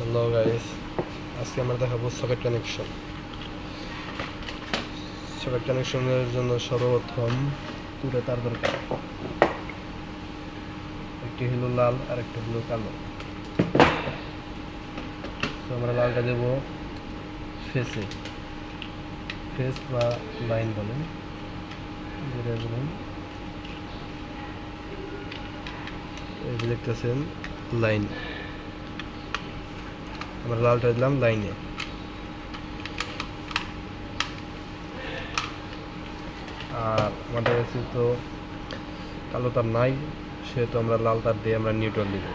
Hello guys, আজকে আমরা দেখাবো সকেট কানেকশন। সকেট কানেকশনের জন্য সর্বপ্রথম দুটো তার দরকার, একটি হলো লাল আর একটা হলো কালো। তো আমরা লালটা দেবো ফেসে, ফেস বা লাইন বলেন, যেটা বলেন। এই যে দেখতেছেন লাইন, আমরা লালটা দিলাম লাইনে। আর আমাদের কাছে তো কালো তার নাই, সেহেতু আমরা লাল তার দিয়ে আমরা নিউট্রাল দিব।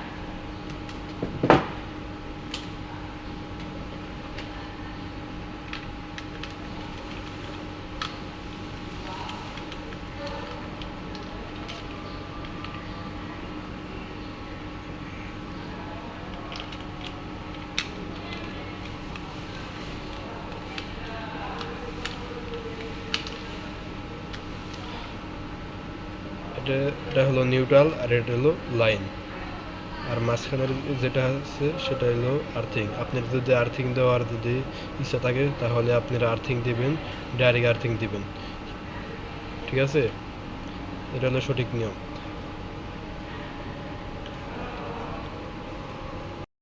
এটা হলো নিউট্রাল আর এটা হলো লাইন। আর মাঝখানের যেটা আছে সেটা হলো আর্থিং। আপনার যদি আর্থিং দেওয়ার যদি ইচ্ছা থাকে তাহলে আপনারা আর্থিং দিবেন, ডাইরেক্ট আর্থিং দিবেন। ঠিক আছে, এটা হলো সঠিক নিয়ম।